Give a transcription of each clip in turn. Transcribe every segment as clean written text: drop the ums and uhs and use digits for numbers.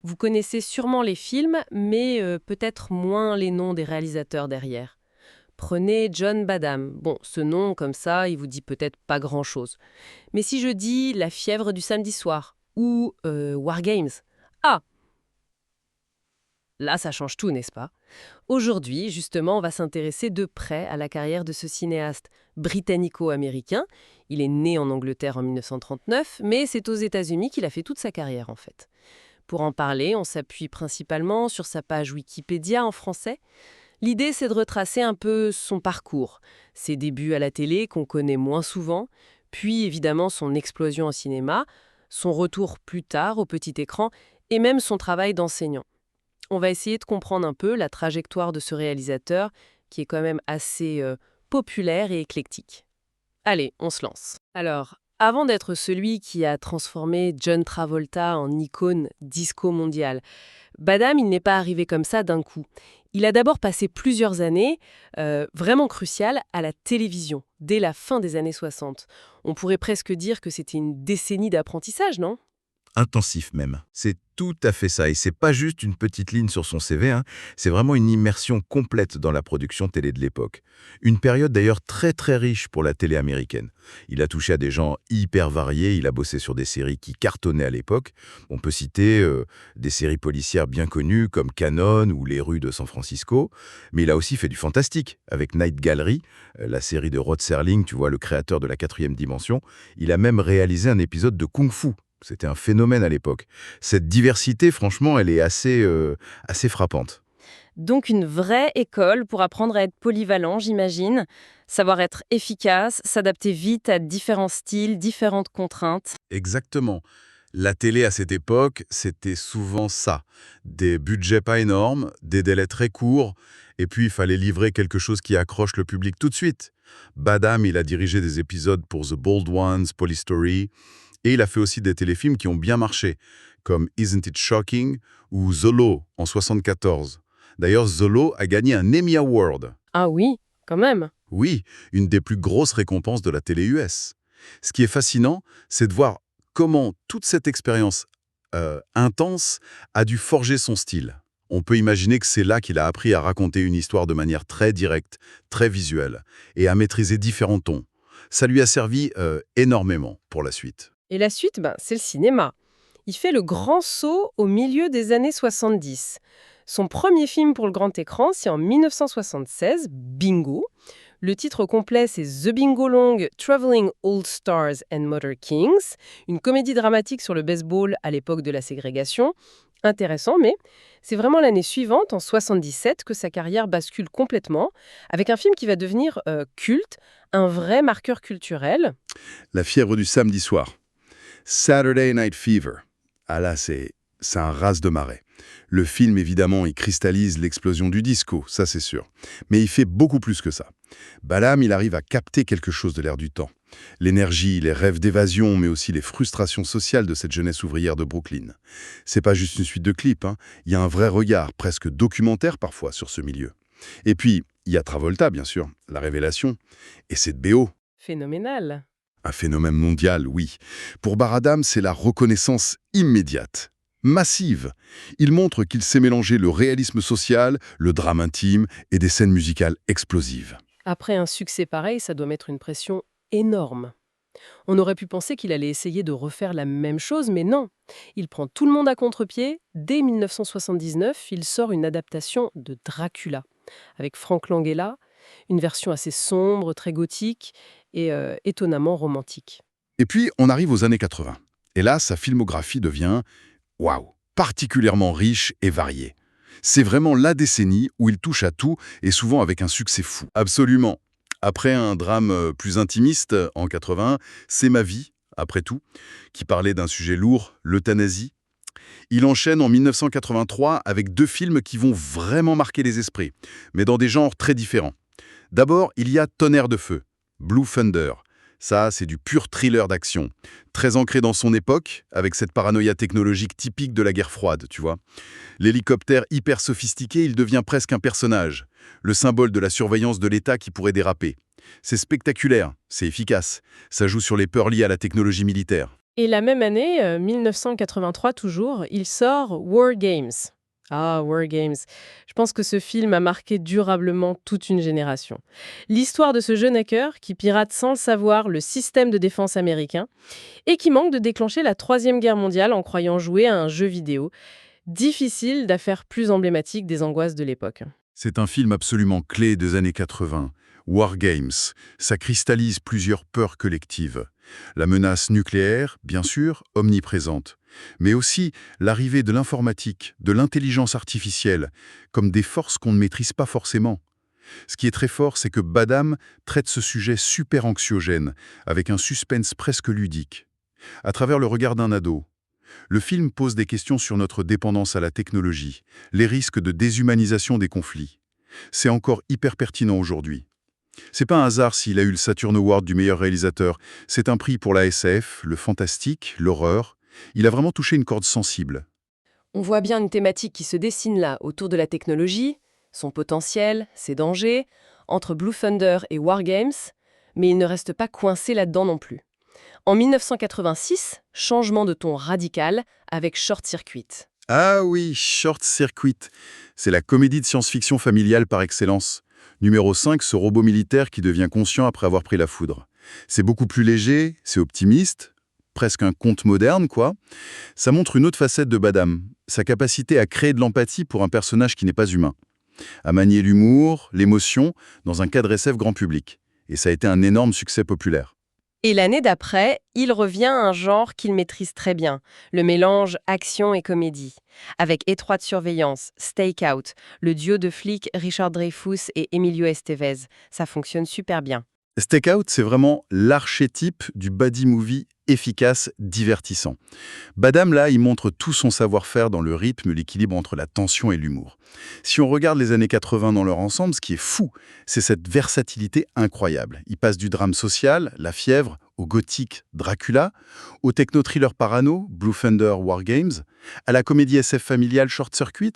Vous connaissez sûrement les films, mais peut-être moins les noms des réalisateurs derrière. Prenez John Badham. Bon, ce nom, comme ça, il vous dit peut-être pas grand-chose. Mais si je dis La fièvre du samedi soir ou War Games, ah, là, ça change tout, n'est-ce pas? Aujourd'hui, justement, on va s'intéresser de près à la carrière de ce cinéaste britannico-américain. Il est né en Angleterre en 1939, mais c'est aux États-Unis qu'il a fait toute sa carrière, en fait. Pour en parler, on s'appuie principalement sur sa page Wikipédia en français. L'idée, c'est de retracer un peu son parcours, ses débuts à la télé qu'on connaît moins souvent, puis évidemment son explosion au cinéma, son retour plus tard au petit écran et même son travail d'enseignant. On va essayer de comprendre un peu la trajectoire de ce réalisateur qui est quand même assez populaire et éclectique. Allez, on se lance. Alors, avant d'être celui qui a transformé John Travolta en icône disco mondiale, Badham, il n'est pas arrivé comme ça d'un coup. Il a d'abord passé plusieurs années, vraiment cruciales, à la télévision, dès la fin des années 60. On pourrait presque dire que c'était une décennie d'apprentissage, non? Intensif même. C'est tout à fait ça. Et c'est pas juste une petite ligne sur son CV, hein. C'est vraiment une immersion complète dans la production télé de l'époque. Une période d'ailleurs très très riche pour la télé américaine. Il a touché à des gens hyper variés, il a bossé sur des séries qui cartonnaient à l'époque. On peut citer des séries policières bien connues comme Canon ou Les rues de San Francisco, mais il a aussi fait du fantastique avec Night Gallery, la série de Rod Serling, tu vois, le créateur de la quatrième dimension. Il a même réalisé un épisode de Kung Fu. C'était un phénomène à l'époque. Cette diversité, franchement, elle est assez frappante. Donc une vraie école pour apprendre à être polyvalent, j'imagine, savoir être efficace, s'adapter vite à différents styles, différentes contraintes. Exactement. La télé à cette époque, c'était souvent ça. Des budgets pas énormes, des délais très courts, et puis il fallait livrer quelque chose qui accroche le public tout de suite. Badham, il a dirigé des épisodes pour The Bold Ones, Polystory, et il a fait aussi des téléfilms qui ont bien marché, comme Isn't It Shocking ou Zolo en 74. D'ailleurs, Zolo a gagné un Emmy Award. Ah oui, quand même. Oui, une des plus grosses récompenses de la télé US. Ce qui est fascinant, c'est de voir comment toute cette expérience intense a dû forger son style. On peut imaginer que c'est là qu'il a appris à raconter une histoire de manière très directe, très visuelle, et à maîtriser différents tons. Ça lui a servi énormément pour la suite. Et la suite, c'est le cinéma. Il fait le grand saut au milieu des années 70. Son premier film pour le grand écran, c'est en 1976, Bingo. Le titre complet, c'est The Bingo Long Traveling All Stars and Motor Kings, une comédie dramatique sur le baseball à l'époque de la ségrégation. Intéressant, mais c'est vraiment l'année suivante, en 77, que sa carrière bascule complètement, avec un film qui va devenir culte, un vrai marqueur culturel. La fièvre du samedi soir. Saturday Night Fever. Ah là, c'est un raz de marée. Le film, évidemment, il cristallise l'explosion du disco, ça c'est sûr. Mais il fait beaucoup plus que ça. Badham, il arrive à capter quelque chose de l'air du temps. L'énergie, les rêves d'évasion, mais aussi les frustrations sociales de cette jeunesse ouvrière de Brooklyn. C'est pas juste une suite de clips, hein. Il y a un vrai regard, presque documentaire parfois, sur ce milieu. Et puis, il y a Travolta, bien sûr, la révélation. Et cette BO. Phénoménal. Un phénomène mondial, oui. Pour Badham, c'est la reconnaissance immédiate, massive. Il montre qu'il sait mélanger le réalisme social, le drame intime et des scènes musicales explosives. Après un succès pareil, ça doit mettre une pression énorme. On aurait pu penser qu'il allait essayer de refaire la même chose, mais non. Il prend tout le monde à contre-pied. Dès 1979, il sort une adaptation de Dracula, avec Frank Langella, une version assez sombre, très gothique et étonnamment romantique. Et puis, on arrive aux années 80. Et là, sa filmographie devient, waouh, particulièrement riche et variée. C'est vraiment la décennie où il touche à tout et souvent avec un succès fou. Absolument. Après un drame plus intimiste en 80, C'est ma vie, après tout, qui parlait d'un sujet lourd, l'euthanasie. Il enchaîne en 1983 avec deux films qui vont vraiment marquer les esprits, mais dans des genres très différents. D'abord, il y a Tonnerre de feu, Blue Thunder. Ça, c'est du pur thriller d'action. Très ancré dans son époque, avec cette paranoïa technologique typique de la guerre froide, tu vois. L'hélicoptère hyper sophistiqué, il devient presque un personnage. Le symbole de la surveillance de l'État qui pourrait déraper. C'est spectaculaire, c'est efficace. Ça joue sur les peurs liées à la technologie militaire. Et la même année, 1983 toujours, il sort War Games. Ah, War Games. Je pense que ce film a marqué durablement toute une génération. L'histoire de ce jeune hacker qui pirate sans le savoir le système de défense américain et qui manque de déclencher la Troisième Guerre mondiale en croyant jouer à un jeu vidéo. Difficile d'affaire plus emblématique des angoisses de l'époque. C'est un film absolument clé des années 80. War Games, ça cristallise plusieurs peurs collectives. La menace nucléaire, bien sûr, omniprésente. Mais aussi l'arrivée de l'informatique, de l'intelligence artificielle, comme des forces qu'on ne maîtrise pas forcément. Ce qui est très fort, c'est que Badham traite ce sujet super anxiogène, avec un suspense presque ludique. À travers le regard d'un ado, le film pose des questions sur notre dépendance à la technologie, les risques de déshumanisation des conflits. C'est encore hyper pertinent aujourd'hui. C'est pas un hasard s'il a eu le Saturn Award du meilleur réalisateur. C'est un prix pour la SF, le fantastique, l'horreur. Il a vraiment touché une corde sensible. On voit bien une thématique qui se dessine là, autour de la technologie, son potentiel, ses dangers, entre Blue Thunder et War Games, mais il ne reste pas coincé là-dedans non plus. En 1986, changement de ton radical avec Short Circuit. Ah oui, Short Circuit. C'est la comédie de science-fiction familiale par excellence. Numéro 5, ce robot militaire qui devient conscient après avoir pris la foudre. C'est beaucoup plus léger, c'est optimiste, presque un conte moderne, quoi. Ça montre une autre facette de Badham, sa capacité à créer de l'empathie pour un personnage qui n'est pas humain. À manier l'humour, l'émotion, dans un cadre SF grand public. Et ça a été un énorme succès populaire. Et l'année d'après, il revient à un genre qu'il maîtrise très bien, le mélange action et comédie. Avec Étroite surveillance, Stakeout, le duo de flics Richard Dreyfuss et Emilio Estevez. Ça fonctionne super bien. Stakeout, c'est vraiment l'archétype du buddy movie efficace, divertissant. Badham, là, il montre tout son savoir-faire dans le rythme, l'équilibre entre la tension et l'humour. Si on regarde les années 80 dans leur ensemble, ce qui est fou, c'est cette versatilité incroyable. Il passe du drame social, La Fièvre, au gothique Dracula, au techno-thriller parano, Blue Thunder War Games, à la comédie SF familiale Short Circuit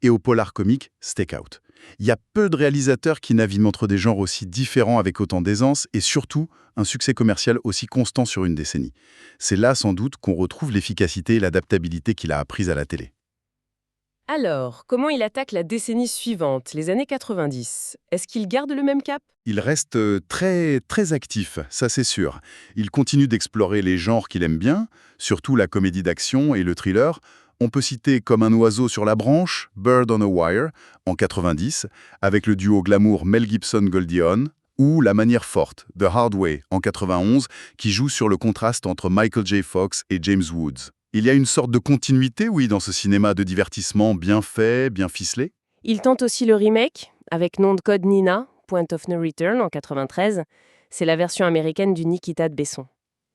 et au polar comique Stakeout. Il y a peu de réalisateurs qui naviguent entre des genres aussi différents avec autant d'aisance et surtout un succès commercial aussi constant sur une décennie. C'est là sans doute qu'on retrouve l'efficacité et l'adaptabilité qu'il a apprise à la télé. Alors, comment il attaque la décennie suivante, les années 90 ? Est-ce qu'il garde le même cap ? Il reste très actif, ça c'est sûr. Il continue d'explorer les genres qu'il aime bien, surtout la comédie d'action et le thriller. On peut citer Comme un oiseau sur la branche, Bird on a Wire, en 90, avec le duo glamour Mel Gibson-Goldie Hawn, ou La manière forte, The Hard Way, en 91, qui joue sur le contraste entre Michael J. Fox et James Woods. Il y a une sorte de continuité, oui, dans ce cinéma de divertissement bien fait, bien ficelé. Il tente aussi le remake, avec nom de code Nina, Point of No Return, en 93. C'est la version américaine du Nikita de Besson.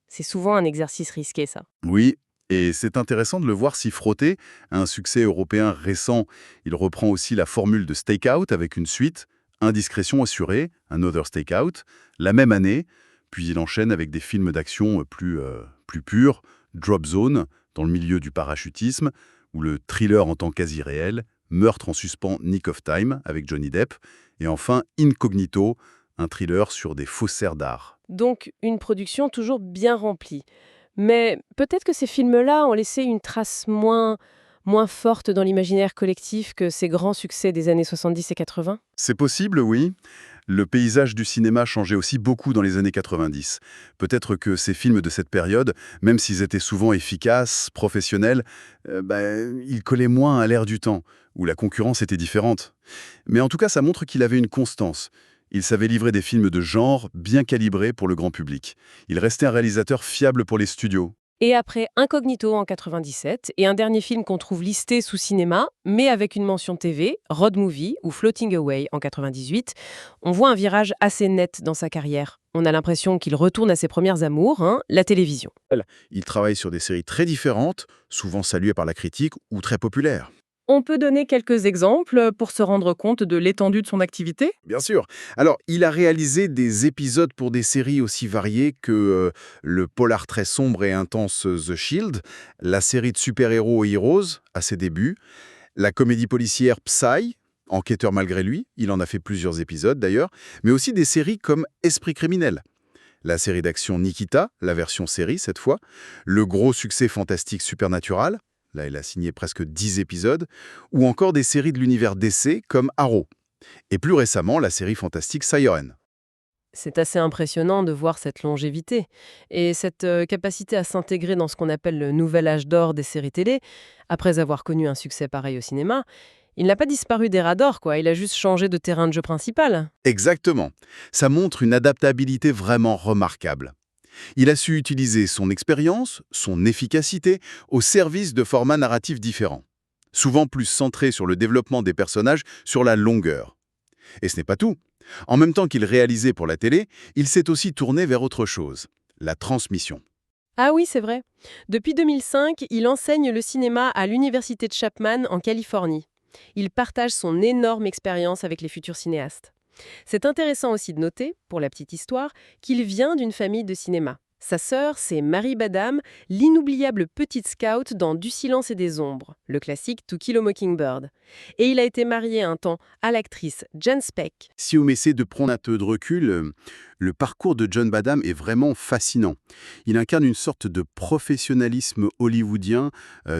C'est souvent un exercice risqué, ça. Oui, et c'est intéressant de le voir s'y frotter à un succès européen récent. Il reprend aussi la formule de Stakeout avec une suite, Indiscrétion assurée, Another Stakeout, la même année, puis il enchaîne avec des films d'action plus purs, Drop Zone, dans le milieu du parachutisme, ou le thriller en temps quasi réel, Meurtre en suspens Nick of Time, avec Johnny Depp, et enfin Incognito, un thriller sur des faussaires d'art. Donc, une production toujours bien remplie. Mais peut-être que ces films-là ont laissé une trace moins forte dans l'imaginaire collectif que ces grands succès des années 70 et 80 ? C'est possible, oui. Le paysage du cinéma changeait aussi beaucoup dans les années 90. Peut-être que ces films de cette période, même s'ils étaient souvent efficaces, professionnels, ils collaient moins à l'ère du temps, où la concurrence était différente. Mais en tout cas, ça montre qu'il avait une constance. Il savait livrer des films de genre bien calibrés pour le grand public. Il restait un réalisateur fiable pour les studios. Et après Incognito en 97, et un dernier film qu'on trouve listé sous cinéma, mais avec une mention TV, Road Movie ou Floating Away en 98, on voit un virage assez net dans sa carrière. On a l'impression qu'il retourne à ses premières amours, la télévision. Il travaille sur des séries très différentes, souvent saluées par la critique ou très populaires. On peut donner quelques exemples pour se rendre compte de l'étendue de son activité ? Bien sûr. Alors, il a réalisé des épisodes pour des séries aussi variées que le polar très sombre et intense The Shield, la série de super-héros Heroes, à ses débuts, la comédie policière Psy, Enquêteur malgré lui, il en a fait plusieurs épisodes d'ailleurs, mais aussi des séries comme Esprit criminel. La série d'action Nikita, la version série cette fois, le gros succès fantastique Supernatural, là il a signé presque 10 épisodes, ou encore des séries de l'univers DC comme Arrow. Et plus récemment, la série fantastique Siren. C'est assez impressionnant de voir cette longévité et cette capacité à s'intégrer dans ce qu'on appelle le nouvel âge d'or des séries télé. Après avoir connu un succès pareil au cinéma, il n'a pas disparu des radars, quoi. Il a juste changé de terrain de jeu principal. Exactement. Ça montre une adaptabilité vraiment remarquable. Il a su utiliser son expérience, son efficacité, au service de formats narratifs différents, souvent plus centrés sur le développement des personnages sur la longueur. Et ce n'est pas tout. En même temps qu'il réalisait pour la télé, il s'est aussi tourné vers autre chose, la transmission. Ah oui, c'est vrai. Depuis 2005, il enseigne le cinéma à l'Université de Chapman en Californie. Il partage son énorme expérience avec les futurs cinéastes. C'est intéressant aussi de noter, pour la petite histoire, qu'il vient d'une famille de cinéma. Sa sœur, c'est Marie Badham, l'inoubliable petite scout dans Du silence et des ombres, le classique To Kill a Mockingbird. Et il a été marié un temps à l'actrice Jen Speck. Si on essaie de prendre un peu de recul, le parcours de John Badham est vraiment fascinant. Il incarne une sorte de professionnalisme hollywoodien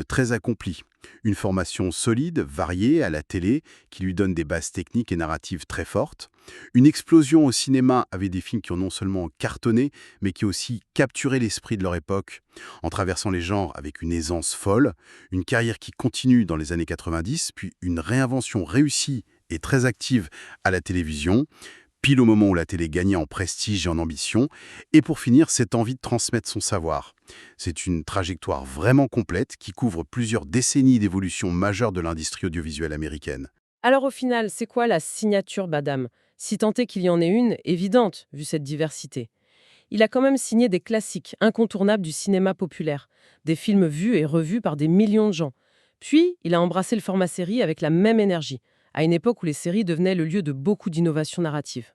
très accompli. Une formation solide, variée à la télé, qui lui donne des bases techniques et narratives très fortes. Une explosion au cinéma avec des films qui ont non seulement cartonné, mais qui ont aussi capturé l'esprit de leur époque, en traversant les genres avec une aisance folle. Une carrière qui continue dans les années 90, puis une réinvention réussie et très active à la télévision, pile au moment où la télé gagnait en prestige et en ambition, et pour finir, cette envie de transmettre son savoir. C'est une trajectoire vraiment complète qui couvre plusieurs décennies d'évolution majeure de l'industrie audiovisuelle américaine. Alors au final, c'est quoi la signature Badham? Si tant est qu'il y en ait une, évidente, vu cette diversité. Il a quand même signé des classiques incontournables du cinéma populaire, des films vus et revus par des millions de gens. Puis, il a embrassé le format série avec la même énergie, à une époque où les séries devenaient le lieu de beaucoup d'innovations narratives.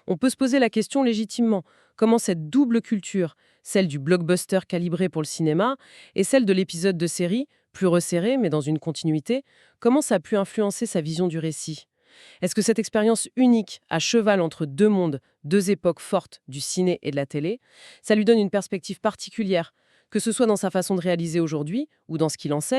On peut se poser la question légitimement, comment cette double culture, celle du blockbuster calibré pour le cinéma et celle de l'épisode de série, plus resserré mais dans une continuité, comment ça a pu influencer sa vision du récit? Est-ce que cette expérience unique, à cheval entre deux mondes, deux époques fortes du ciné et de la télé, ça lui donne une perspective particulière, que ce soit dans sa façon de réaliser aujourd'hui ou dans ce qu'il enseigne?